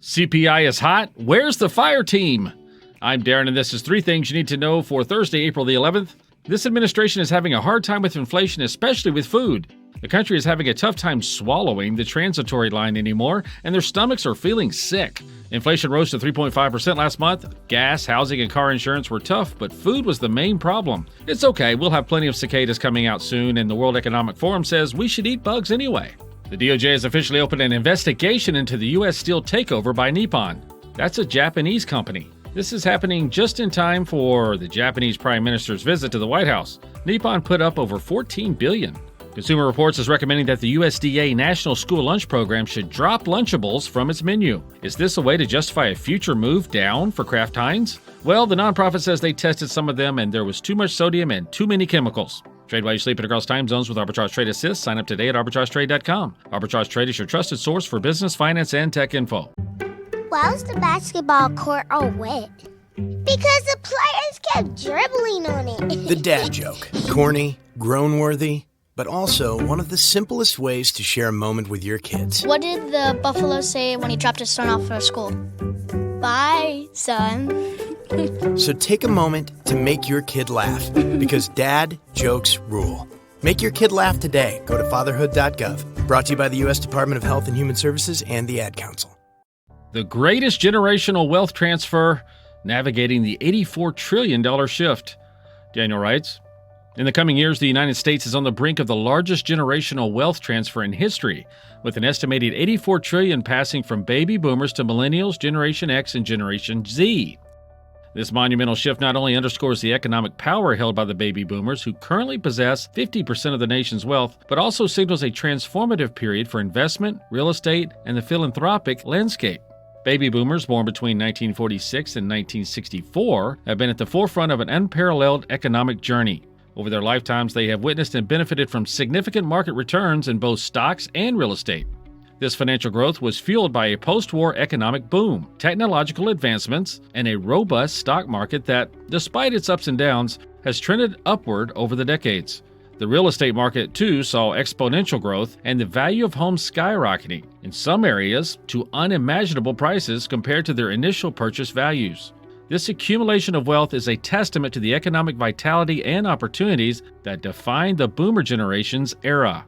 CPI is hot. Where's the fire team? I'm Darren, and this is 3 things you need to know for Thursday, April the 11th. This administration is having a hard time with inflation, especially with food. The country is having a tough time swallowing the transitory line anymore, and their stomachs are feeling sick. Inflation rose to 3.5% last month. Gas, housing, and car insurance were tough, but food was the main problem. It's okay, we'll have plenty of cicadas coming out soon, and the World Economic Forum says we should eat bugs anyway. The DOJ has officially opened an investigation into the U.S. steel takeover by Nippon. That's a Japanese company. This is happening just in time for the Japanese Prime Minister's visit to the White House. Nippon put up over $14 billion. Consumer Reports is recommending that the USDA National School Lunch Program should drop Lunchables from its menu. Is this a way to justify a future move down for Kraft Heinz? Well, the nonprofit says they tested some of them and there was too much sodium and too many chemicals. Trade while you sleep and across time zones with Arbitrage Trade Assist. Sign up today at arbitragetrade.com. Arbitrage Trade is your trusted source for business, finance, and tech info. Why was the basketball court all wet? Because the players kept dribbling on it. The dad joke. Corny, groan-worthy, but also one of the simplest ways to share a moment with your kids. What did the buffalo say when he dropped his son off for school? Bye, son. So take a moment to make your kid laugh, because dad jokes rule. Make your kid laugh today. Go to fatherhood.gov. Brought to you by the U.S. Department of Health and Human Services and the Ad Council. The greatest generational wealth transfer, navigating the $84 trillion shift. Daniel writes, in the coming years, the United States is on the brink of the largest generational wealth transfer in history, with an estimated $84 trillion passing from baby boomers to millennials, Generation X, and Generation Z. This monumental shift not only underscores the economic power held by the baby boomers, who currently possess 50% of the nation's wealth, but also signals a transformative period for investment, real estate, and the philanthropic landscape. Baby boomers born between 1946 and 1964 have been at the forefront of an unparalleled economic journey. Over their lifetimes, they have witnessed and benefited from significant market returns in both stocks and real estate. This financial growth was fueled by a post-war economic boom, technological advancements, and a robust stock market that, despite its ups and downs, has trended upward over the decades. The real estate market, too, saw exponential growth and the value of homes skyrocketing, in some areas to unimaginable prices compared to their initial purchase values. This accumulation of wealth is a testament to the economic vitality and opportunities that define the boomer generation's era.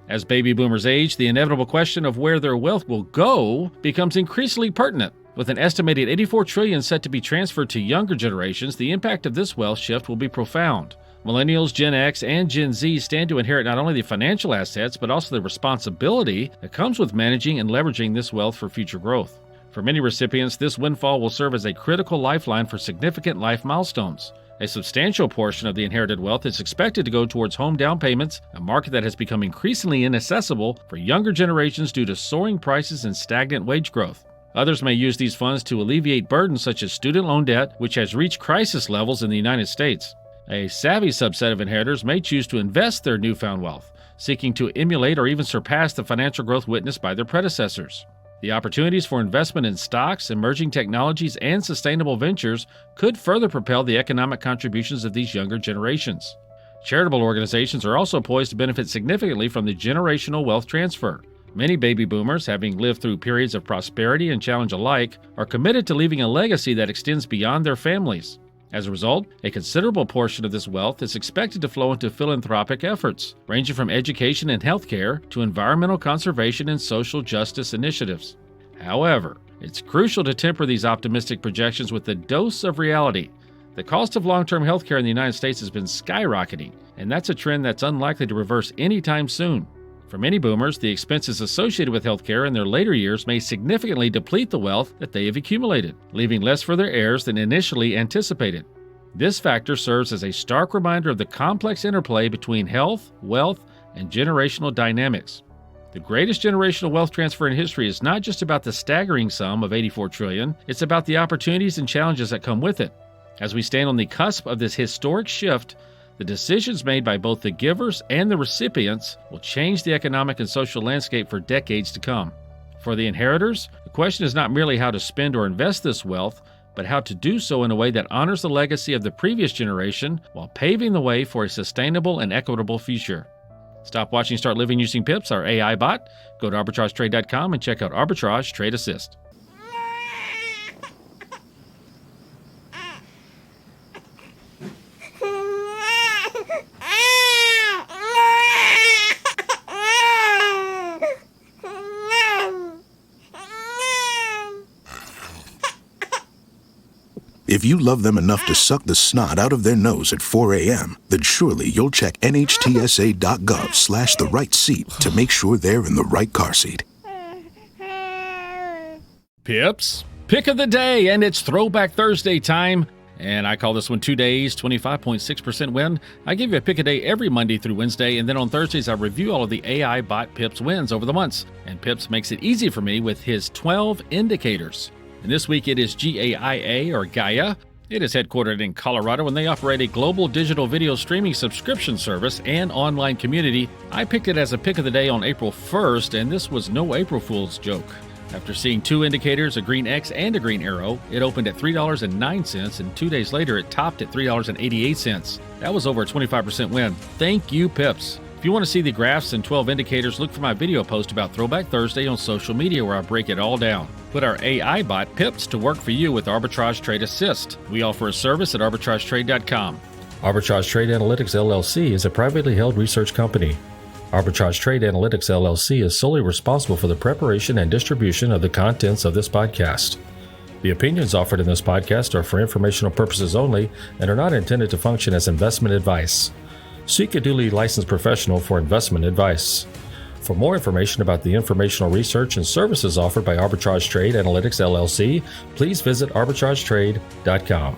As baby boomers age, the inevitable question of where their wealth will go becomes increasingly pertinent. With an estimated $84 trillion set to be transferred to younger generations, the impact of this wealth shift will be profound. Millennials, Gen X, and Gen Z stand to inherit not only the financial assets, but also the responsibility that comes with managing and leveraging this wealth for future growth. For many recipients, this windfall will serve as a critical lifeline for significant life milestones. A substantial portion of the inherited wealth is expected to go towards home down payments, a market that has become increasingly inaccessible for younger generations due to soaring prices and stagnant wage growth. Others may use these funds to alleviate burdens such as student loan debt, which has reached crisis levels in the United States. A savvy subset of inheritors may choose to invest their newfound wealth, seeking to emulate or even surpass the financial growth witnessed by their predecessors. The opportunities for investment in stocks, emerging technologies, and sustainable ventures could further propel the economic contributions of these younger generations. Charitable organizations are also poised to benefit significantly from the generational wealth transfer. Many baby boomers, having lived through periods of prosperity and challenge alike, are committed to leaving a legacy that extends beyond their families. As a result, a considerable portion of this wealth is expected to flow into philanthropic efforts, ranging from education and healthcare to environmental conservation and social justice initiatives. However, it's crucial to temper these optimistic projections with a dose of reality. The cost of long-term healthcare in the United States has been skyrocketing, and that's a trend that's unlikely to reverse anytime soon. For many boomers, the expenses associated with healthcare in their later years may significantly deplete the wealth that they have accumulated, leaving less for their heirs than initially anticipated. This factor serves as a stark reminder of the complex interplay between health, wealth, and generational dynamics. The greatest generational wealth transfer in history is not just about the staggering sum of $84 trillion, it's about the opportunities and challenges that come with it. As we stand on the cusp of this historic shift, the decisions made by both the givers and the recipients will change the economic and social landscape for decades to come. For the inheritors, the question is not merely how to spend or invest this wealth, but how to do so in a way that honors the legacy of the previous generation while paving the way for a sustainable and equitable future. Stop watching, start living using Pips, our AI bot. Go to arbitragetrade.com and check out Arbitrage Trade Assist. If you love them enough to suck the snot out of their nose at 4 a.m., then surely you'll check nhtsa.gov/the right seat to make sure they're in the right car seat. Pips, pick of the day, and it's Throwback Thursday time. And I call this one 2 days, 25.6% win. I give you a pick a day every Monday through Wednesday, and then on Thursdays I review all of the AI bot Pips wins over the months. And Pips makes it easy for me with his 12 indicators. And this week it is GAIA, or Gaia. It is headquartered in Colorado, and they operate a global digital video streaming subscription service and online community. I picked it as a pick of the day on April 1st, and this was no April Fool's joke. After seeing two indicators, a green X and a green arrow, it opened at $3.09, and 2 days later it topped at $3.88. That was over a 25% win. Thank you, Pips. If you want to see the graphs and 12 indicators, look for my video post about Throwback Thursday on social media where I break it all down. Put our AI bot Pips to work for you with Arbitrage Trade Assist. We offer a service at arbitragetrade.com. Arbitrage Trade Analytics LLC is a privately held research company. Arbitrage Trade Analytics LLC is solely responsible for the preparation and distribution of the contents of this podcast. The opinions offered in this podcast are for informational purposes only and are not intended to function as investment advice. Seek a duly licensed professional for investment advice. For more information about the informational research and services offered by Arbitrage Trade Analytics LLC, please visit arbitragetrade.com.